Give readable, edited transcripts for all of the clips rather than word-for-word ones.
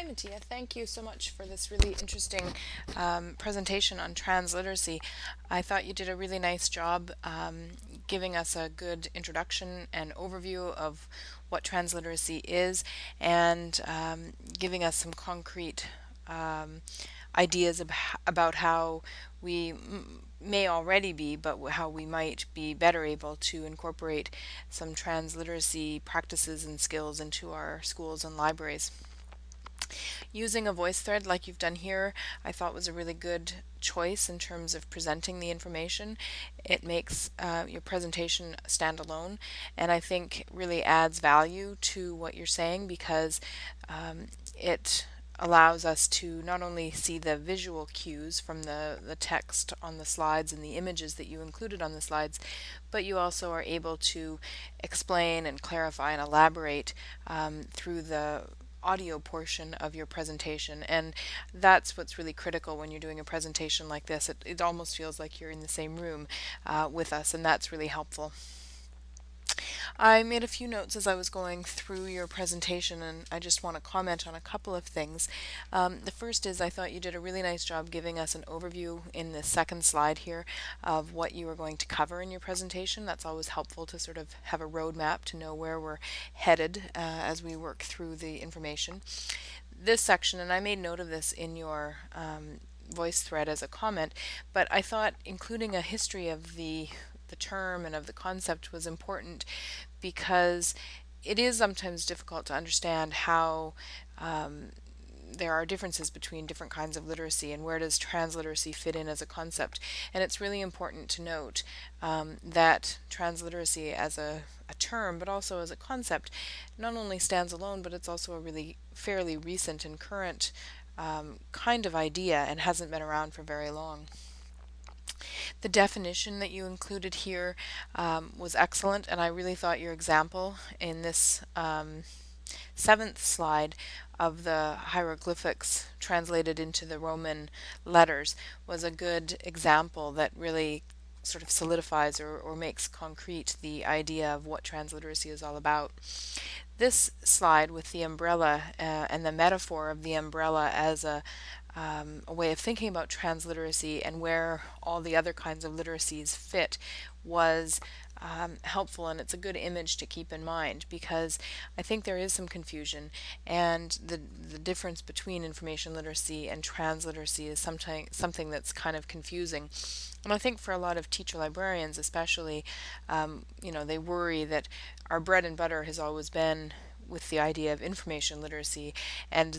Hi, Metthea. Thank you so much for this really interesting presentation on transliteracy. I thought you did a really nice job giving us a good introduction and overview of what transliteracy is and giving us some concrete um, ideas about how we may already be, but how we might be better able to incorporate some transliteracy practices and skills into our schools and libraries. Using a voice thread like you've done here, I thought was a really good choice in terms of presenting the information. It makes your presentation stand alone, and I think really adds value to what you're saying because it allows us to not only see the visual cues from the text on the slides and the images that you included on the slides, but you also are able to explain and clarify and elaborate through the audio portion of your presentation. And that's what's really critical when you're doing a presentation like this. It almost feels like you're in the same room with us, and that's really helpful. I made a few notes as I was going through your presentation, and I just want to comment on a couple of things. The first is I thought you did a really nice job giving us an overview in the second slide here of what you were going to cover in your presentation. That's always helpful to sort of have a roadmap to know where we're headed as we work through the information. This section, and I made note of this in your voice thread as a comment, but I thought including a history of the term and of the concept was important because it is sometimes difficult to understand how there are differences between different kinds of literacy and where does transliteracy fit in as a concept. And it's really important to note that transliteracy as a term, but also as a concept, not only stands alone, but it's also a really fairly recent and current kind of idea and hasn't been around for very long. The definition that you included here was excellent, and I really thought your example in this seventh slide of the hieroglyphics translated into the Roman letters was a good example that really sort of solidifies or makes concrete the idea of what transliteracy is all about. This slide with the umbrella and the metaphor of the umbrella as a way of thinking about transliteracy and where all the other kinds of literacies fit was helpful, and it's a good image to keep in mind because I think there is some confusion, and the difference between information literacy and transliteracy is something that's kind of confusing. And I think for a lot of teacher librarians especially, they worry that our bread and butter has always been with the idea of information literacy, and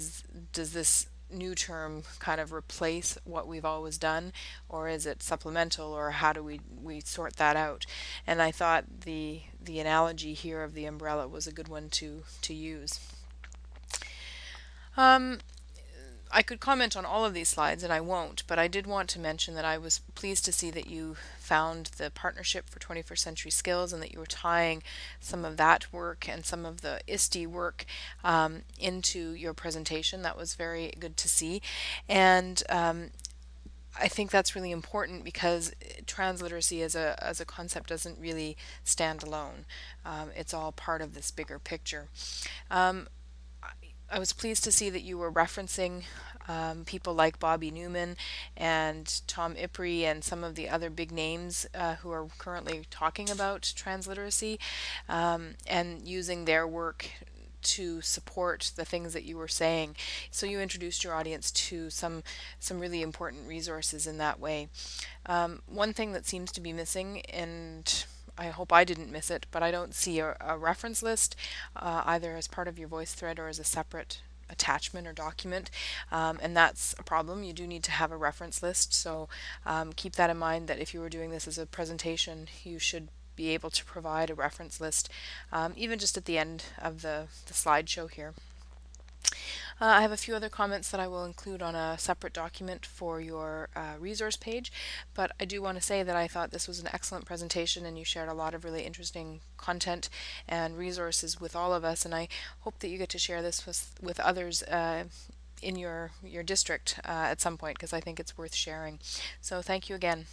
does this new term kind of replace what we've always done, or is it supplemental, or how do we sort that out? And I thought the analogy here of the umbrella was a good one to use. Um, I could comment on all of these slides, and I won't, but I did want to mention that I was pleased to see that you found the Partnership for 21st Century Skills and that you were tying some of that work and some of the ISTE work into your presentation. That was very good to see. And I think that's really important because transliteracy as a concept doesn't really stand alone. It's all part of this bigger picture. Um, I was pleased to see that you were referencing people like Bobby Newman and Tom Ipri and some of the other big names who are currently talking about transliteracy and using their work to support the things that you were saying. So you introduced your audience to some really important resources in that way. One thing that seems to be missing, and I hope I didn't miss it, but I don't see a reference list either as part of your voice thread or as a separate attachment or document, and that's a problem. You do need to have a reference list, so keep that in mind that if you were doing this as a presentation, you should be able to provide a reference list, even just at the end of the slideshow here. I have a few other comments that I will include on a separate document for your resource page, but I do want to say that I thought this was an excellent presentation and you shared a lot of really interesting content and resources with all of us, and I hope that you get to share this with others in your district at some point because I think it's worth sharing. So thank you again.